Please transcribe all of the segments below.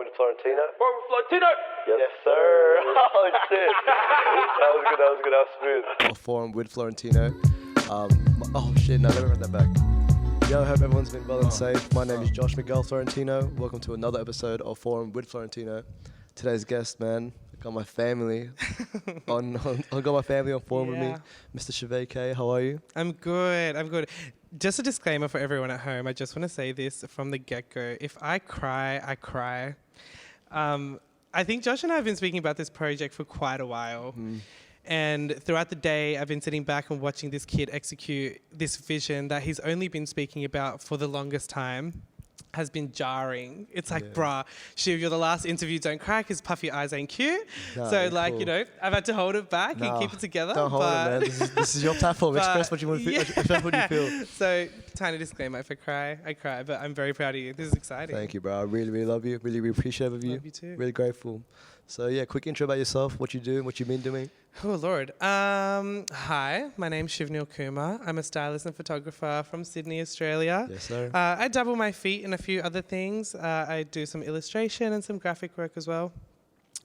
with Florentino. Forum with Florentino! Yes, sir. Oh, shit. That was good. That was smooth. A forum with Florentino. Oh, shit. No, let me run that back. Yo, I hope everyone's been well and safe. My name is Josh Miguel Florentino. Welcome to another episode of Forum with Florentino. Today's guest, man, I got my family on forum with me. Mr. Shiv K, how are you? I'm good. Just a disclaimer for everyone at home. I just want to say this from the get-go. If I cry, I cry. I think Josh and I have been speaking about this project for quite a while. And throughout the day, I've been sitting back and watching this kid execute this vision that he's only been speaking about for the longest time. Has been jarring. It's like, bruh, Shiv, you're the last interview, don't cry because puffy eyes ain't cute. Nah, so like, cool. You know, I've had to hold it back and keep it together. Don't hold it, man. This is your platform. Express what you want to feel. Express what you feel. So, tiny disclaimer, if I cry, I cry. But I'm very proud of you. This is exciting. Thank you, bro. I really love you. Really appreciate of you. Love you too. Really grateful. So yeah, quick intro about yourself, what you do and what you've been doing. Oh, Lord. Hi, my name's Shivnil Kumar. I'm a stylist and photographer from Sydney, Australia. Yes, sir. I dabble my feet in a few other things. I do some illustration and some graphic work as well.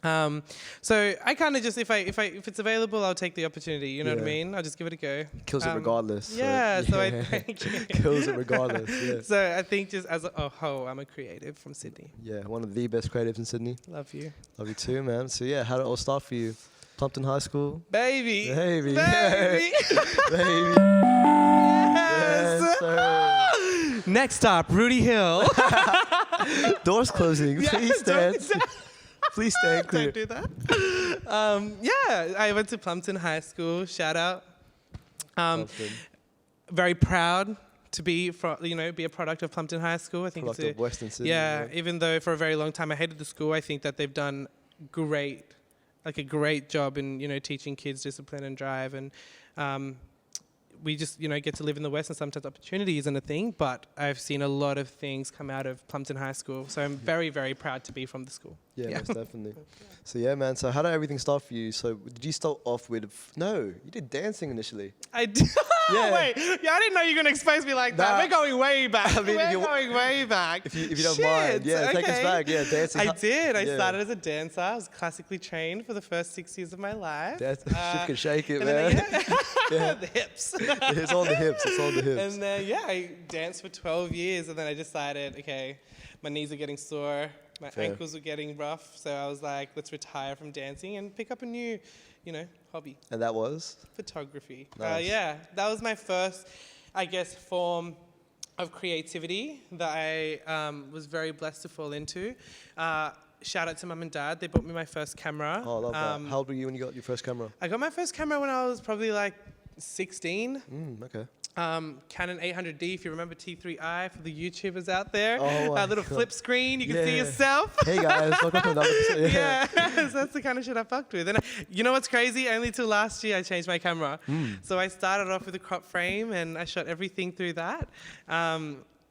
So I kind of just, if it's available, I'll take the opportunity. You know what I mean? I'll just give it a go. Kills it regardless. Yeah. So I thank you. Kills it regardless. Yeah. So I think just as a whole, I'm a creative from Sydney. Yeah, one of the best creatives in Sydney. Love you. Love you too, man. So yeah, how did it all start for you? Plumpton High School. Baby. Baby. Baby. Baby. Yes. Yes, Next stop, Rudy Hill. doors closing. Please stand. Please stand clear. Don't do that. I went to Plumpton High School. Shout out. Very proud to be a product of Plumpton High School. I think Product it's of Western Sydney. Yeah, even though for a very long time I hated the school, I think that they've done a great job in teaching kids discipline and drive, and we just get to live in the West, and sometimes opportunity isn't a thing, but I've seen a lot of things come out of Plumpton High School, so I'm very, very proud to be from the school. Yeah, most definitely. So yeah, man, so how did everything start for you? So did you start off with, no, you did dancing initially. I did. Yeah. Wait, I didn't know you were going to expose me like that. We're going way back. We're going way back. If you don't mind. Yeah, take us back. Yeah, dancing. I did. I started as a dancer. I was classically trained for the first 6 years of my life. Shiv can shake it, man. The hips. It's all the hips. It's all the hips. And then, I danced for 12 years, and then I decided, okay, my knees are getting sore. My ankles were getting rough. So I was like, let's retire from dancing and pick up a new, hobby. And that was? Photography. Nice. That was my first, form of creativity that I was very blessed to fall into. Shout out to mum and dad. They bought me my first camera. Oh, I love that. How old were you when you got your first camera? I got my first camera when I was probably 16. Okay. Canon 800D, if you remember T3i for the YouTubers out there. Oh, a little flip screen, you can see yourself. Hey guys, welcome to another episode. Yeah, so that's the kind of shit I fucked with. And you know what's crazy? Only till last year I changed my camera. So I started off with a crop frame and I shot everything through that.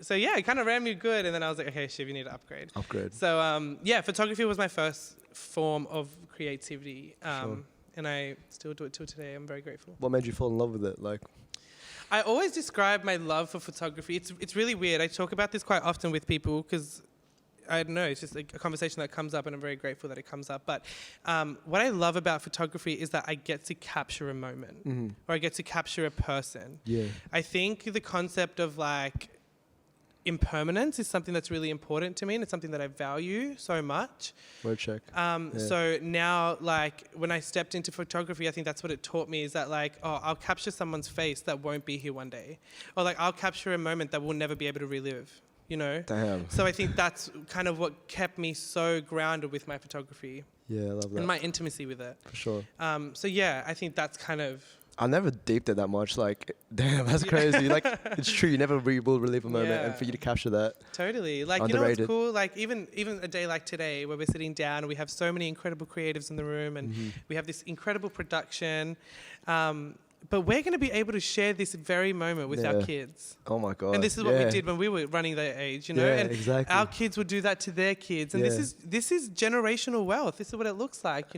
So yeah, it kind of ran me good, and then I was like, okay, Shiv, you need to upgrade. So photography was my first form of creativity. And I still do it till today. I'm very grateful. What made you fall in love with it? I always describe my love for photography. It's really weird. I talk about this quite often with people because, I don't know, it's just a conversation that comes up, and I'm very grateful that it comes up. But what I love about photography is that I get to capture a moment, or I get to capture a person. Yeah. I think the concept of impermanence is something that's really important to me, and it's something that I value so much. Word check. So now, when I stepped into photography, I think that's what it taught me, is that I'll capture someone's face that won't be here one day, or I'll capture a moment that we'll never be able to relive. Damn. So I think that's kind of what kept me so grounded with my photography. Yeah, I love that. And my intimacy with it. For sure. So yeah, I think that's kind of... I never deeped it that much. Damn, that's crazy. It's true. You never will relive a moment, and for you to capture that. Totally. Underrated. You know what's cool? Even a day like today, where we're sitting down and we have so many incredible creatives in the room, and we have this incredible production. But we're going to be able to share this very moment with our kids. Oh my God. And this is what we did when we were running their age, Yeah, and exactly. our kids would do that to their kids. And this is generational wealth. This is what it looks like,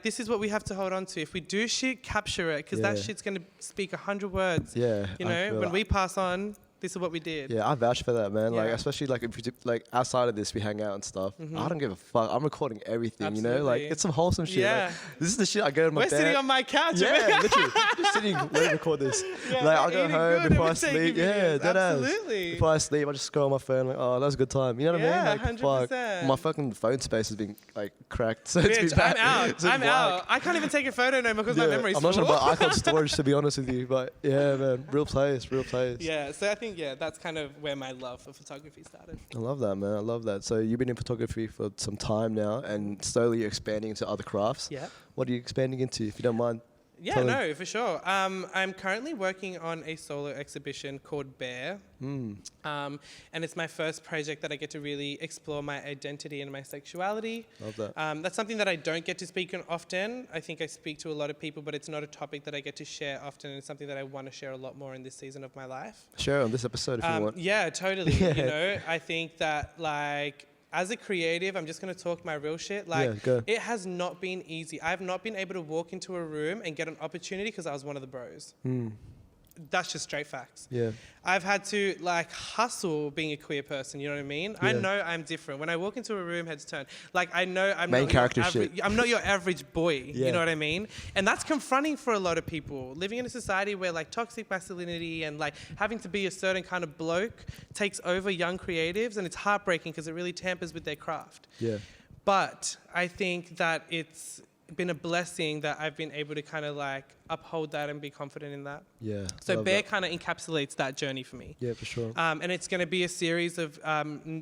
this is what we have to hold on to. If we do shit, capture it, because that shit's going to speak 100 words. Yeah. When we pass on, This is what we did. Yeah, I vouch for that, man. Like, Yeah. especially like if you do, like outside of this, we hang out and stuff. I don't give a fuck. I'm recording everything, you know. Like, Absolutely. it's some wholesome shit. Yeah. Like, this is the shit I go to my We're bed. sitting on my couch. Yeah, literally. Just sitting, let me record this. Yeah, like, I'll we're go eating home good before I and we're taking sleep. Yeah, videos. dead ass. Absolutely. Before I sleep, I just scroll on my phone. Like, oh, that was a good time. You know what I Yeah, mean? Like, 100%. fuck. My fucking phone space has been like cracked. So it's Bitch, been bad. I'm out. It's been I'm black. out. I can't even take a photo no more because my memory's I'm not full. sure about iCloud storage, to be honest with you. But yeah, man, real place. Yeah, so I think, that's kind of where my love for photography started. I love that, man. I love that. So you've been in photography for some time now, and slowly you're expanding into other crafts. Yeah. What are you expanding into, if you don't mind? Yeah, Totally. no, for sure. I'm currently working on a solo exhibition called Bear. And it's my first project that I get to really explore my identity and my sexuality. Love that. That's something that I don't get to speak on often. I think I speak to a lot of people, but it's not a topic that I get to share often, and it's something that I want to share a lot more in this season of my life. Share it on this episode if you want. Yeah, totally. Yeah. You know, I think that, like, as a creative, I'm just going to talk my real shit. Like, Yeah, go. it has not been easy. I've not been able to walk into a room and get an opportunity because I was one of the bros. That's just straight facts. Yeah. I've had to like hustle being a queer person, you know what I mean? I Yeah. know I'm different. When I walk into a room, heads turn. Like, I know I'm Main not character your average, shit. I'm not your average boy, Yeah. you know what I mean? And that's confronting for a lot of people. Living in a society where like toxic masculinity and like having to be a certain kind of bloke takes over young creatives, and it's heartbreaking because it really tampers with their craft. Yeah. But I think that it's been a blessing that I've been able to kind of like uphold that and be confident in that. Yeah. So love Bear that. kind of encapsulates that journey for me. Yeah, for sure. And it's going to be a series of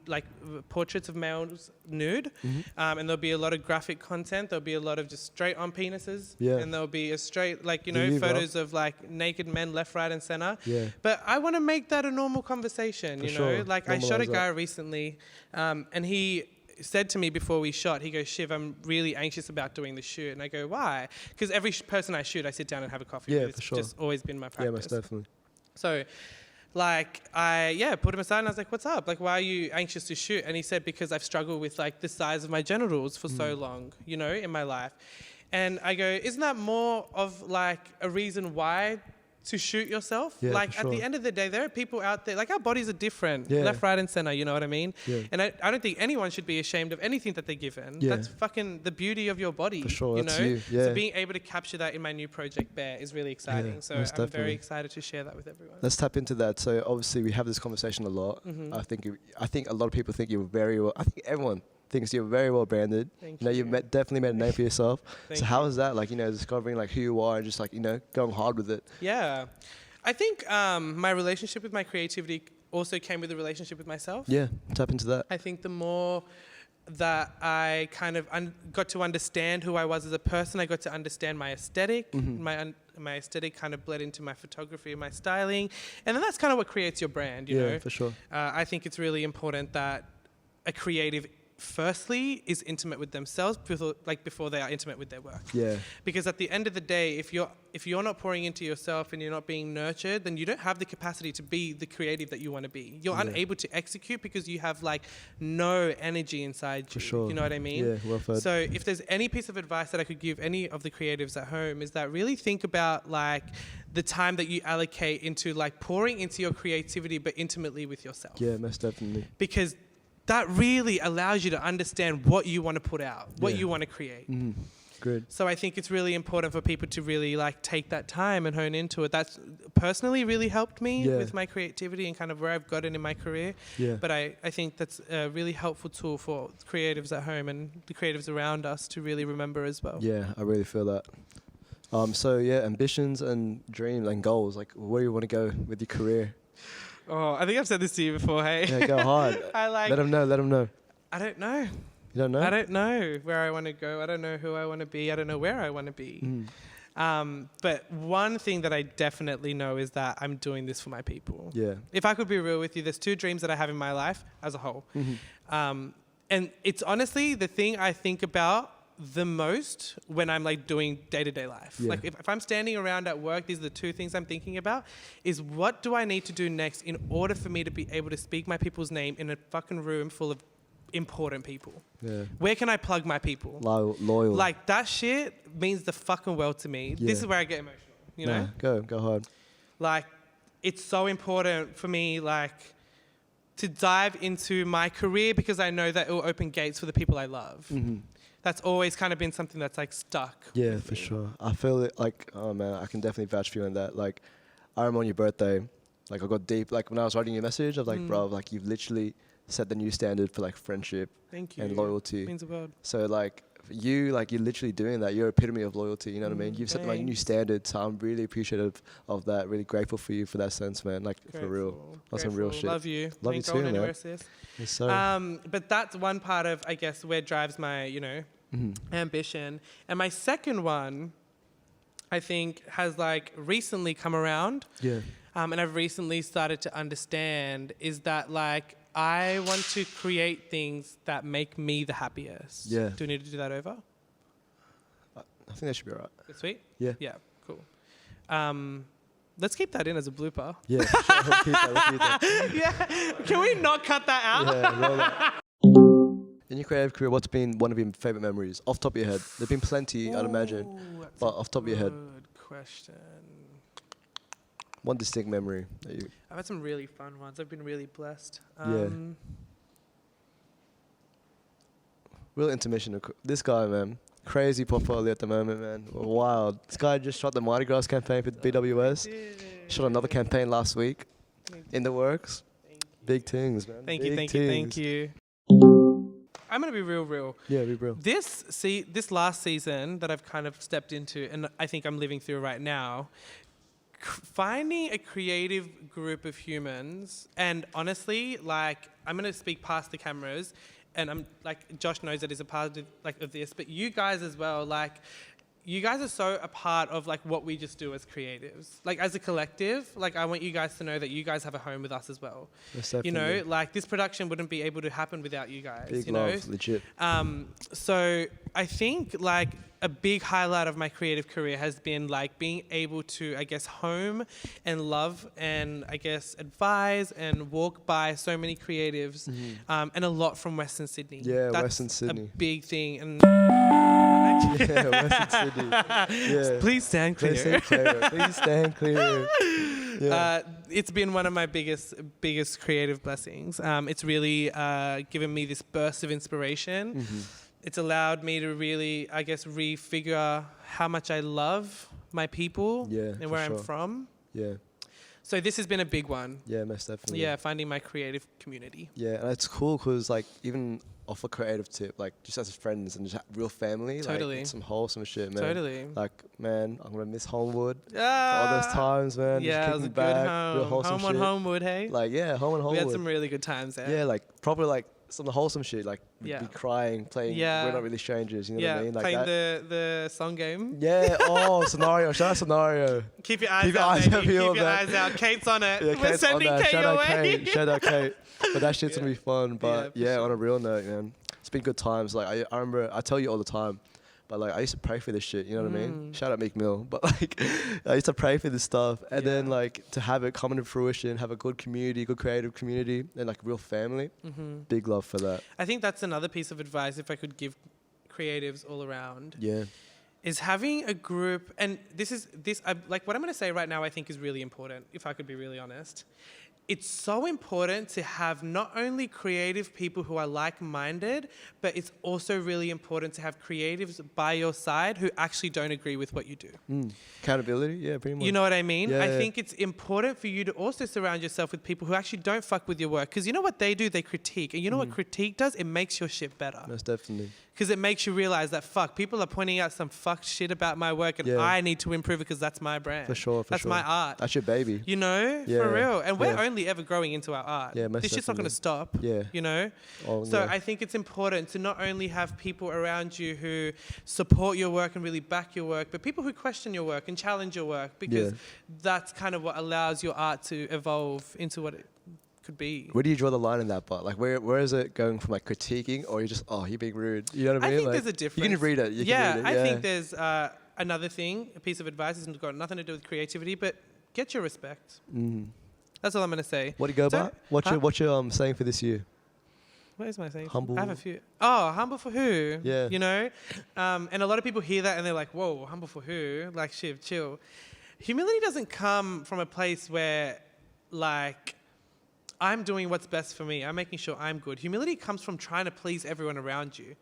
like portraits of males nude, and there'll be a lot of graphic content. There'll be a lot of just straight on penises, Yeah. and there'll be a straight like Do you, bro? photos of like naked men left, right, and center. Yeah. But I want to make that a normal conversation. For you know, sure. like I shot a Normalise that. guy recently, and he said to me before we shot, he goes, "Shiv, I'm really anxious about doing the shoot." And I go, "Why?" Because every person I shoot, I sit down and have a coffee. Yeah, with. for It's sure. just always been my practice. Yeah, most definitely. So, like, I put him aside and I was like, "What's up? Like, why are you anxious to shoot?" And he said, "Because I've struggled with like the size of my genitals for so long, you know, in my life." And I go, "Isn't that more of like a reason why to shoot yourself?" Yeah, like for at the sure. end of the day, there are people out there, like our bodies are different, Yeah. left, right, and center. You know what I mean? Yeah. And I don't think anyone should be ashamed of anything that they're given. Yeah. That's fucking the beauty of your body. For sure, you that's know. you, yeah. So being able to capture that in my new project Bear is really exciting. Yeah, so I'm most definitely. very excited to share that with everyone. Let's tap into that. So obviously we have this conversation a lot. I think a lot of people think you're very well. I think everyone thinks you're very well branded. Thank You know, you. you've definitely made a name for yourself. Thank So how is that? Like, you know, discovering like who you are and just like, you know, going hard with it. Yeah. I think my relationship with my creativity also came with a relationship with myself. Yeah, tap into that. I think the more that I kind of got to understand who I was as a person, I got to understand my aesthetic. My aesthetic kind of bled into my photography and my styling. And then that's kind of what creates your brand, you Yeah, know? for sure. I think it's really important that a creative firstly is intimate with themselves before they are intimate with their work. Yeah. Because at the end of the day, if you're not pouring into yourself and you're not being nurtured, then you don't have the capacity to be the creative that you want to be. You're unable to execute because you have like no energy inside you. For sure. You know what I mean? Yeah, well said. So if there's any piece of advice that I could give any of the creatives at home is that really think about like the time that you allocate into like pouring into your creativity but intimately with yourself. Yeah, most definitely. Because that really allows you to understand what you want to put out, what Yeah. you want to create. Good. So I think it's really important for people to really like take that time and hone into it. That's personally really helped me Yeah. with my creativity and kind of where I've gotten in my career. Yeah. But I think that's a really helpful tool for creatives at home and the creatives around us to really remember as well. Yeah, I really feel that. So yeah, ambitions and dreams and goals. Like, where do you want to go with your career? Oh, I think I've said this to you before, hey? Yeah, go hard. I like, Let them know. I don't know. You don't know? I don't know where I want to go. I don't know who I want to be. I don't know where I want to be. But one thing that I definitely know is that I'm doing this for my people. Yeah. If I could be real with you, there's two dreams that I have in my life as a whole. And it's honestly the thing I think about the most when I'm like doing day-to-day life. Yeah. Like if I'm standing around at work, these are the two things I'm thinking about is what do I need to do next in order for me to be able to speak my people's name in a fucking room full of important people? Yeah. Where can I plug my people? Loyal. Like that shit means the fucking world to me. Yeah. This is where I get emotional, you know? Go hard. Like it's so important for me, like, to dive into my career because I know that it will open gates for the people I love. Mm-hmm. That's always kind of been something that's like stuck. Yeah, with for me. sure. I feel it like, oh man, I can definitely vouch for you on that. Like, I remember on your birthday, like I got deep. Like when I was writing your message, I was like, bro, like you've literally set the new standard for like friendship Thank you. and loyalty. It means the world. So like you, like you're literally doing that. You're epitome of loyalty. You know what I mean? You've set like new Thanks. standards. So I'm really appreciative of that. Really grateful for you for that sense, man. Like for real. That's some real Grateful. shit. Love you. Love you Ain't too, going man. anywhere, sis. Yes, sir. But that's one part of, I guess, where drives my, ambition. And my second one, I think, has like recently come around. Yeah. And I've recently started to understand is that like I want to create things that make me the happiest. Yeah. Do we need to do that over? I think that should be alright. Sweet? Yeah. Yeah, cool. Let's keep that in as a blooper. Yeah. Sure. We'll keep that. We'll keep that. Yeah. Can we not cut that out? Yeah, roll that. In your creative career, what's been one of your favorite memories? Off the top of your head. There've been plenty, I'd imagine. That's But off the top of your head, good question. one distinct memory that you... I've had some really fun ones. I've been really blessed. Yeah. Real intermission. This guy, man. Crazy portfolio at the moment, man. Wild. This guy just shot the Mardi Gras campaign for BWS. Shot another campaign last week. In the works. Big things, man. Thank you, Big thank things. you. I'm gonna be real. Yeah, be real. This last season that I've kind of stepped into, and I think I'm living through right now, finding a creative group of humans, and honestly, like I'm gonna speak past the cameras, and I'm like Josh knows that is a part of of this, but you guys as well, like. You guys are so a part of like what we just do as creatives. Like as a collective, like I want you guys to know that you guys have a home with us as well. Yes, You know, definitely. like this production wouldn't be able to happen without you guys. Big you know? love, legit. So I think like a big highlight of my creative career has been like being able to, I guess, home and love and I guess advise and walk by so many creatives and a lot from Western Sydney. Yeah, That's Western Sydney. a big thing. And Yeah, Western Sydney. Yeah. please stand clear. Please stand clear. Please stand clear. Yeah. It's been one of my biggest creative blessings. It's really given me this burst of inspiration. It's allowed me to really, I guess, refigure how much I love my people and where I'm from. Yeah. So this has been a big one. Yeah, most definitely. Yeah, finding my creative community. Yeah, and it's cool because like even off a creative tip, like just as friends and just real family, Totally. like some wholesome shit, man. Totally. Like, man, I'm gonna miss Homewood. Ah, All those times, man. Yeah, just it was a kicking good back, home. real wholesome Home on shit. Homewood, hey? Like, yeah, home and We Homewood. had some really good times there. Yeah, like probably like some of the wholesome shit, like Yeah. be crying, playing. Yeah. We're not really strangers, you know what I mean? Like playing that. the song game. Yeah. Oh, scenario. Shout out scenario. Keep your eyes Keep your out, eyes baby. out, Keep feel your that. eyes out. Kate's on it. Yeah, We're Kate's on sending that. Kate Shout out away. Kate. Shout out Kate. But that shit's gonna be fun. But for yeah, sure. on a real note, man, it's been good times. Like I remember, I tell you all the time, but like I used to pray for this shit. You know what I mean? Shout out Meek Mill. But like I used to pray for this stuff, and then like to have it come into fruition, have a good community, good creative community, and like real family. Big love for that. I think that's another piece of advice if I could give creatives all around. Yeah. Is having a group, and like what I'm going to say right now I think is really important, if I could be really honest. It's so important to have not only creative people who are like-minded, but it's also really important to have creatives by your side who actually don't agree with what you do. Accountability, yeah, pretty much. You know what I mean? Yeah, I yeah. think it's important for you to also surround yourself with people who actually don't fuck with your work. Because you know what they do? They critique. And you know what critique does? It makes your shit better. Most definitely. Because it makes you realize that, fuck, people are pointing out some fucked shit about my work and Yeah. I need to improve it because that's my brand. For sure, That's my art. That's your baby. You know? Yeah. For real. And we're Yeah. only ever growing into our art. Yeah, most this shit's not going to stop. Yeah. You know? Oh, So yeah. I think it's important to not only have people around you who support your work and really back your work, but people who question your work and challenge your work, because Yeah. that's kind of what allows your art to evolve into what it could be. Where do you draw the line in that part? Like, where is it going from like critiquing, or you're just, oh, you're being rude? You know what I I mean? think Like, there's a difference. You can read it. You can read it. I think there's another thing, a piece of advice. It's got nothing to do with creativity, but get your respect. That's all I'm going to say. What do you go So- by? What's your saying for this year? What is my saying? Humble. I have a few. Oh, humble for who? Yeah. You know? And a lot of people hear that and they're like, whoa, humble for who? Like, Shiv, chill. Humility doesn't come from a place where like, I'm doing what's best for me. I'm making sure I'm good. Humility comes from trying to please everyone around you.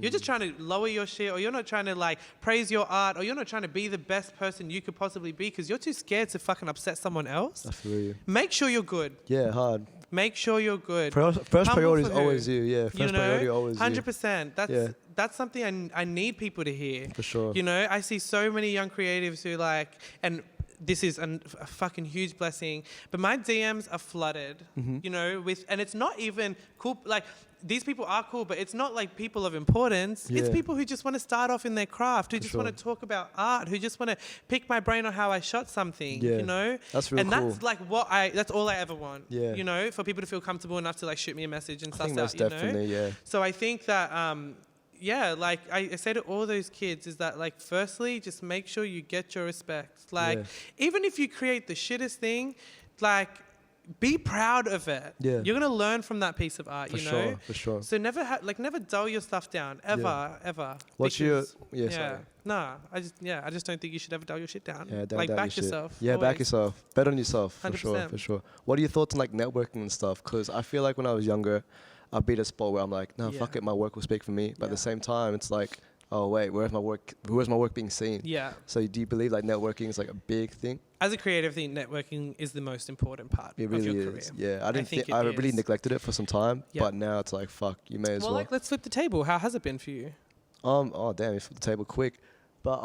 You're just trying to lower your shit, or you're not trying to like praise your art, or you're not trying to be the best person you could possibly be because you're too scared to fucking upset someone else. I feel you. Make sure you're good. Yeah, hard. Make sure you're good. First priority is always you. Yeah, first priority always 100%. That's something I need people to hear. For sure. You know, I see so many young creatives who like, and this is a fucking huge blessing, but my DMs are flooded, you know, and it's not even cool. Like, these people are cool, but it's not like people of importance. Yeah. It's people who just want to start off in their craft, who just want to talk about art, who just want to pick my brain on how I shot something, you know? That's really cool. And that's like that's all I ever want, Yeah. you know, for people to feel comfortable enough to like shoot me a message and stuff. Most definitely, yeah. So I think that, yeah, like I say to all those kids is that like, firstly, just make sure you get your respect. Like, even if you create the shittest thing, like, be proud of it. Yeah. You're going to learn from that piece of art, you know? For sure. So never dull your stuff down, ever. What's your, sorry. No, I just don't think you should ever dull your shit down. Yeah, don't like, doubt back your yourself. Shit. Yeah, always. back yourself. Bet on yourself, 100%. for sure. What are your thoughts on like networking and stuff? Because I feel like when I was younger, I'd be at a spot where I'm like, no, fuck it, my work will speak for me. But at the same time, it's like, oh wait, where's my work being seen? Yeah. So do you believe like networking is like a big thing? As a creative thing, networking is the most important part It of really your is. career. Yeah, I really neglected it for some time, but now it's like, fuck, you may as well. Well, like, let's flip the table. How has it been for you? Oh damn, you flipped the table quick. But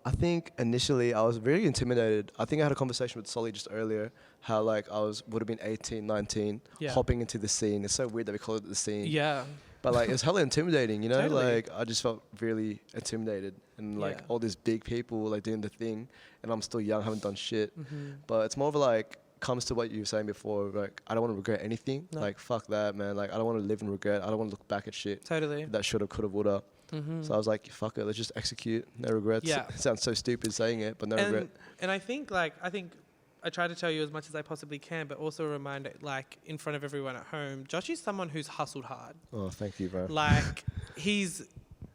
I think initially I was really intimidated. I think I had a conversation with Sollyy just earlier, how like would have been 18, 19, hopping into the scene. It's so weird that we call it the scene. Yeah. But like, it's hella intimidating, you know? Totally. Like, I just felt really intimidated. And like, all these big people like doing the thing, and I'm still young, haven't done shit. But it's more of a like, comes to what you were saying before, like, I don't want to regret anything. No. Like, fuck that, man. Like, I don't want to live in regret. I don't want to look back at shit. Totally. That shoulda, coulda, woulda. So I was like, fuck it, let's just execute. No regrets. Yeah. It sounds so stupid saying it, but no regret. And I think I try to tell you as much as I possibly can, but also remind it, like, in front of everyone at home, Josh is someone who's hustled hard. Oh, thank you, bro. Like, he's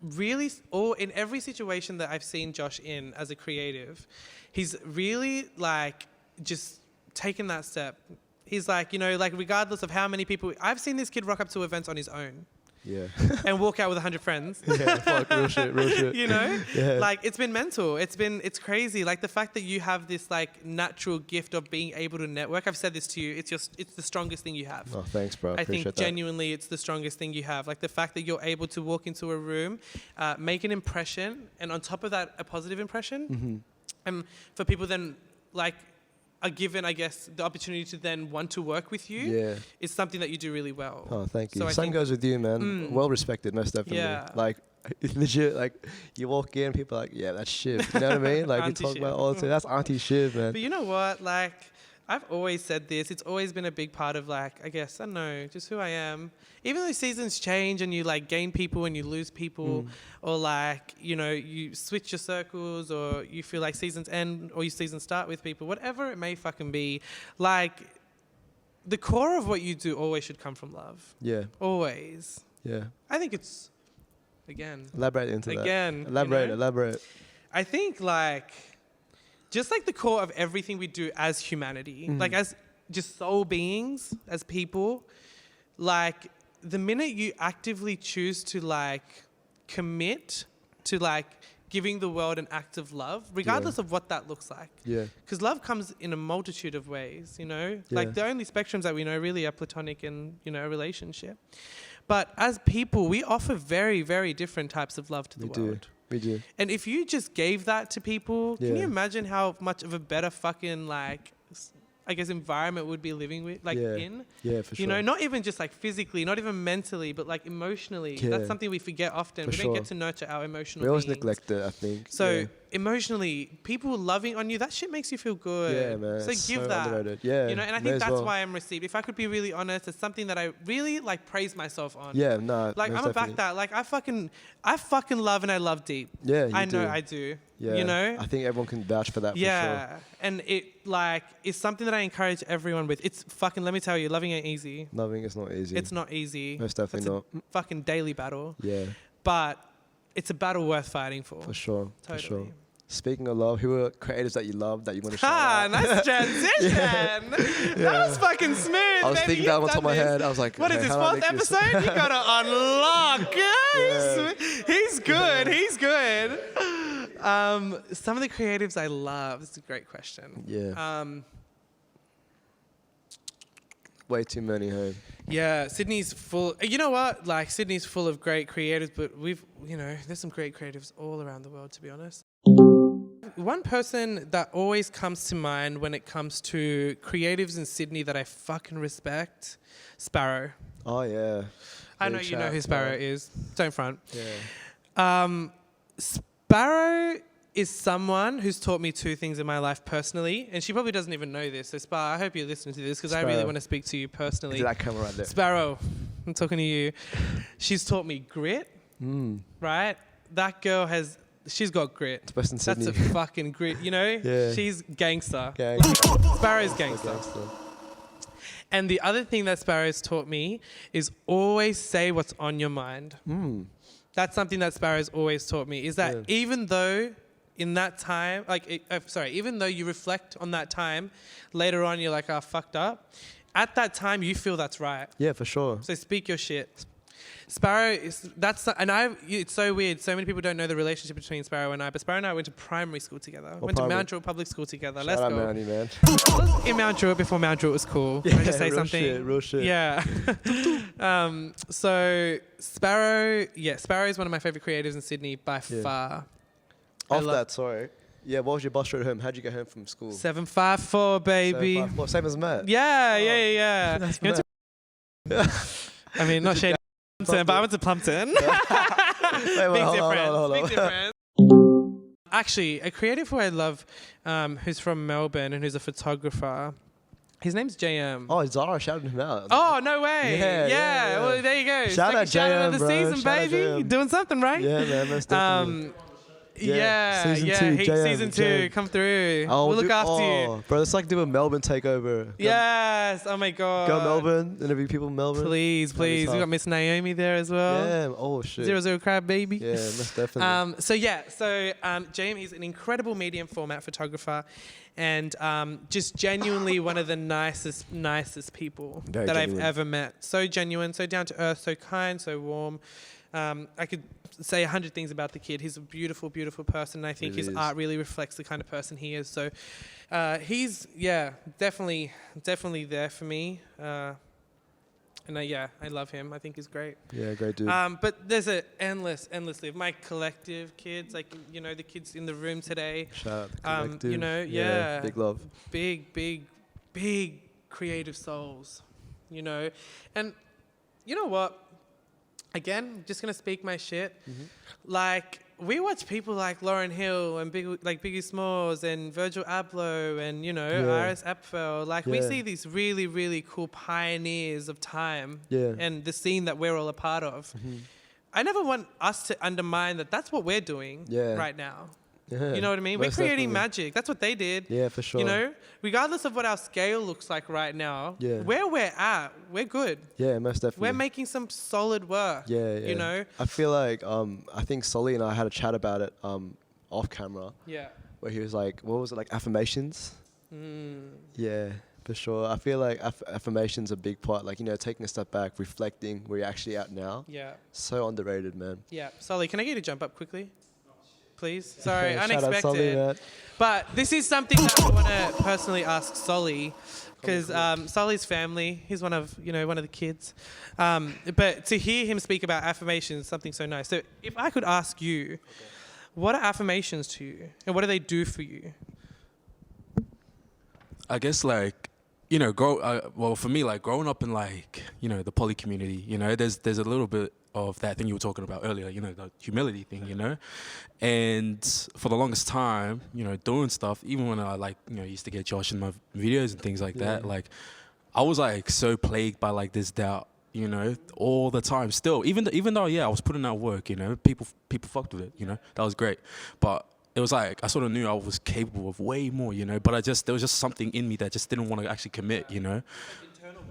really, or in every situation that I've seen Josh in as a creative, he's really, like, just taken that step. He's like, you know, like, regardless of how many people, I've seen this kid rock up to events on his own. Yeah. And walk out with 100 friends. Yeah, fuck, real shit. You know? Yeah. Like, it's been mental. It's crazy. Like, the fact that you have this, like, natural gift of being able to network. I've said this to you. It's the strongest thing you have. Oh, thanks, bro. I think genuinely it's the strongest thing you have. Like, the fact that you're able to walk into a room, make an impression, and on top of that, a positive impression. And for people then, like, are given, I guess, the opportunity to then want to work with you is something that you do really well. Oh, thank you. So Same goes with you, man. Well respected, most definitely. Yeah. Like, it's legit, like, you walk in, people are like, yeah, that's Shiv. You know what I mean? Like, we talk about all the time. That's Aunty Shiv, man. But you know what? Like, I've always said this. It's always been a big part of, like, I guess, I don't know, just who I am. Even though seasons change and you, like, gain people and you lose people, or, like, you know, you switch your circles, or you feel like seasons end or your seasons start with people, whatever it may fucking be, like, the core of what you do always should come from love. Yeah. Always. Yeah. I think it's, again. Elaborate into that. Elaborate. Elaborate. I think, like, just like the core of everything we do as humanity, like as just soul beings, as people, like the minute you actively choose to like commit to like giving the world an act of love, regardless of what that looks like. Yeah. Because love comes in a multitude of ways, you know? Like the only spectrums that we know really are platonic and, you know, a relationship. But as people, we offer very, very different types of love to the world. We do. And if you just gave that to people, can you imagine how much of a better fucking, like, I guess, environment would be living with, like, in? Yeah, for sure. You know, not even just, like, physically, not even mentally, but, like, emotionally. Yeah. That's something we forget often. We don't get to nurture our emotional We always beings. neglect it, I think. So, emotionally, people loving on you, that shit makes you feel good. Yeah, man. So it's give so that. underrated. Yeah. You know, and I think that's why I'm received. If I could be really honest, it's something that I really, like, praise myself on. Yeah, no. Like, I'm about that. Like, I fucking love and I love deep. Yeah, you I do. know I do. Yeah. You know? I think everyone can vouch for that, for sure. And it, like, is something that I encourage everyone with. It's fucking, let me tell you, loving ain't easy. Loving is not easy. It's not easy. Most definitely not. It's a fucking daily battle. Yeah. But it's a battle worth fighting for. For sure. Totally. For sure. Speaking of love, who are creators that you love that you want to shout out? Nice transition. That was fucking smooth. I was thinking that on top of my head. I was like, what is okay, this, how do I fourth make this? episode? You gotta unlock. Yeah. He's good. He's good. Some of the creatives I love. This is a great question. Yeah. Way too many, hey? Yeah, Sydney's full. You know what? Like, Sydney's full of great creators, but there's some great creatives all around the world, to be honest. One person that always comes to mind when it comes to creatives in Sydney that I fucking respect, Sparrow. Oh, yeah. I know you know who Sparrow is. Don't front. Yeah. Sparrow is someone who's taught me two things in my life personally, and she probably doesn't even know this. So Sparrow, I hope you're listening to this because I really want to speak to you personally. Is that camera right there? Sparrow, I'm talking to you. She's taught me grit, right? That girl she's got grit. It's Western Sydney. That's a fucking grit, you know? Yeah. She's gangster. Gang. Sparrow's gangster. Gangster. And the other thing that Sparrow's taught me is always say what's on your mind. That's something that Sparrow's always taught me, is that even though in that time, even though you reflect on that time, later on you're like, fucked up. At that time, you feel that's right. Yeah, for sure. So speak your shit. Sparrow it's so weird. So many people don't know the relationship between Sparrow and I, but Sparrow and I went to primary school together. Went to Mount Druitt Public School together. Let's go. Shout out Mountie, man. I was in Mount Druitt before Mount Druitt was cool. Can I just say real something? Real shit. Yeah. So Sparrow is one of my favorite creatives in Sydney by far. Off that, sorry. Yeah, what was your bus ride home? How'd you get home from school? 754, baby. 754. Same as Matt. Yeah. That's You went I mean, not shady, but I went to Plumpton. Big difference. Actually, a creative who I love, who's from Melbourne and who's a photographer. His name's JM. Oh, Zara shouted him out. Oh, no way. Yeah. Well, there you go. Shout out Second JM, of the bro. season, Shout out baby. JM. You're doing something, right? Yeah, man, most definitely. Season 2, JM, Season 2, JM. come through. Oh, we'll look after you. Bro, let's do a Melbourne takeover. Yes. Oh my God. Go Melbourne. Interview people in Melbourne. Please. We got Miss Naomi there as well. Yeah. Oh shit. 00 Crab baby. Yeah, most definitely. JM, he's an incredible medium format photographer, and just genuinely one of the nicest people that I've ever met. So genuine, so down to earth, so kind, so warm. I could say 100 things about the kid. He's a beautiful, beautiful person. And I think his art really reflects the kind of person he is. So he's, definitely there for me. I love him. I think he's great. Yeah, great dude. But there's an endless of my collective kids, like, the kids in the room today. Shout out the collective. Big love. Big creative souls, And you know what? Again, just gonna speak my shit. Like, we watch people like Lauryn Hill and Biggie Smalls and Virgil Abloh and Iris Apfel. Like, we see these really, really cool pioneers of time and the scene that we're all a part of. I never want us to undermine that. That's what we're doing right now. Yeah. You know what I mean? We're creating magic. That's what they did. Yeah, for sure. Regardless of what our scale looks like right now, where we're at, we're good. Yeah, most definitely. We're making some solid work. Yeah. I feel like, I think Sollyy and I had a chat about it off camera. Yeah. Where he was like, what was it, like affirmations? Yeah, for sure. I feel like affirmations are a big part. Like, taking a step back, reflecting where you're actually at now. Yeah. So underrated, man. Yeah. Sollyy, can I get you to jump up quickly? Please. Sorry, Shout out unexpected. Sollyy, man. But this is something that I want to personally ask Sollyy, because Solly's family, he's one of the kids. But to hear him speak about affirmations is something so nice. So if I could ask you, what are affirmations to you, and what do they do for you? I guess for me, like growing up in the poly community, there's a little bit of that thing you were talking about earlier, the humility thing, and for the longest time, doing stuff, even when I used to get Josh in my videos and things like that, like I was like so plagued by this doubt, all the time. Still, even though I was putting out work, people fucked with it, that was great, but it was like I sort of knew I was capable of way more, but there was just something in me that just didn't want to actually commit, Like internal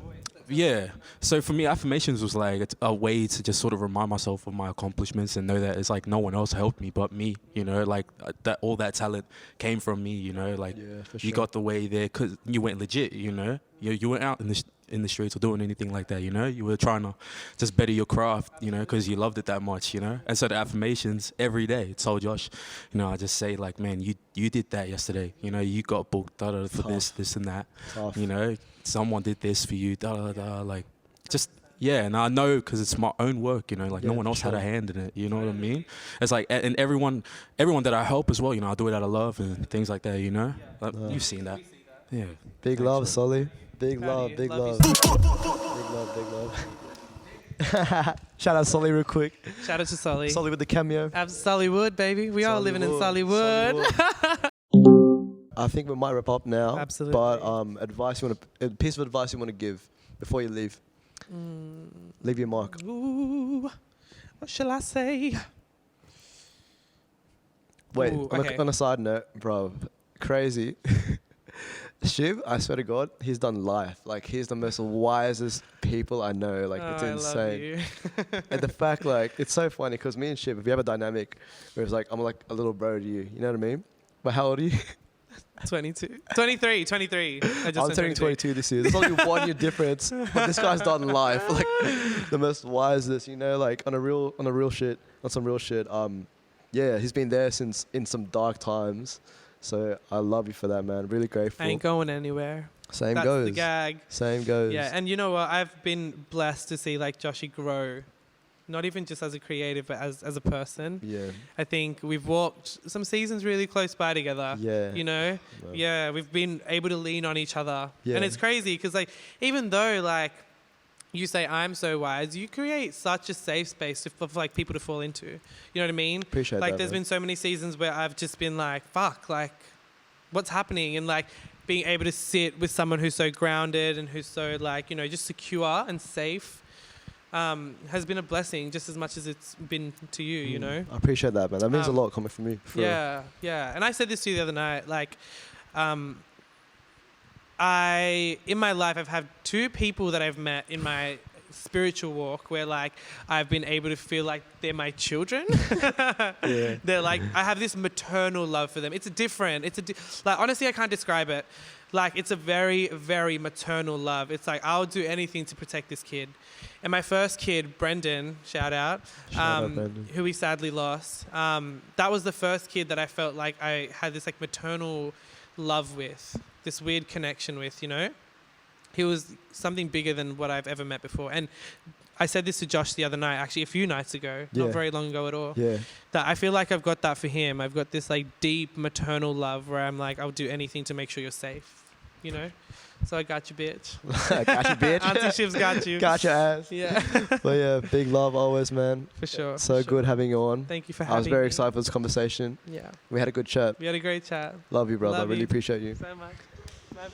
voice. yeah. So for me, affirmations was like a way to just sort of remind myself of my accomplishments and know that it's like no one else helped me but me. You know, like that all that talent came from me. You know, like Yeah, for you sure. got the way there because you went legit. You know, you weren't out in the streets or doing anything like that. You know, you were trying to just better your craft. You know, because you loved it that much. You know, and so the affirmations every day. Told Josh, you know, I just say like, man, you did that yesterday. You know, you got booked for this and that. Tough. You know, someone did this for you, like, just, yeah, and I know because it's my own work, you know, like Yeah, no one for else had sure. a hand in it, you know what I mean? It's like, and everyone that I help as well, you know, I do it out of love and things like that, you know? Like, you've seen that. Yeah. Big Thanks, love, man. Solly. Big Proud of love, you. big Love love. you Big love. Shout out Solly real quick. Shout out to Solly. Solly with the cameo. Sollywood, baby. We all living in Sollywood. I think we might wrap up now. Absolutely. But a piece of advice you want to give before you leave. Leave your mark. Ooh, what shall I say? Wait, Ooh, on, okay. on a side note, bro, crazy. Shiv, I swear to God, he's done life. Like, he's the most wisest people I know. Like, it's insane. I love you. And the fact, like, it's so funny because me and Shiv, if we have a dynamic where it's like, I'm like a little bro to you. You know what I mean? But how old are you? 22. 23. I'm turning 22 this year. There's only 1 year difference, but this guy's done life. Like, the most wisest, you know, like on some real shit. Yeah, he's been there since in some dark times. So I love you for that, man. Really grateful. I ain't going anywhere. Same That's goes. the gag. Same goes. Yeah, and you know what? I've been blessed to see like Joshy grow, not even just as a creative, but as a person. Yeah. I think we've walked some seasons really close by together. Yeah. You know? Wow. Yeah, we've been able to lean on each other. Yeah. And it's crazy because like even though like you say I'm so wise, you create such a safe space for like people to fall into. You know what I mean? Appreciate like that, there's man. been so many seasons where I've just been like, fuck, like what's happening? And like being able to sit with someone who's so grounded and who's so like, you know, just secure and safe has been a blessing just as much as it's been to you, you know? I appreciate that, man. That means a lot coming from you. For real. Yeah. And I said this to you the other night, like, in my life, I've had 2 people that I've met in my spiritual walk where like I've been able to feel like they're my children. Yeah. They're like, I have this maternal love for them. It's different. Like, honestly, I can't describe it. Like, it's a very, very maternal love. It's like, I'll do anything to protect this kid. And my first kid, Brendan, shout out, Brendan. who we sadly lost. That was the first kid that I felt like I had this like maternal love with, this weird connection with, you know? He was something bigger than what I've ever met before. And I said this to Josh the other night, actually a few nights ago, Yeah. not very long ago at all. Yeah. That I feel like I've got that for him. I've got this like deep maternal love where I'm like, I'll do anything to make sure you're safe, you know? So I got you, bitch. Got you, bitch. Aunty Shiv's got you. Got your ass. Yeah, But yeah, big love always, man. for sure. So for sure. good having you on. Thank you for having I was very me. excited for this conversation. Yeah. We had a good chat. We had a great chat. Love you, brother. Love Really you. appreciate you. So much.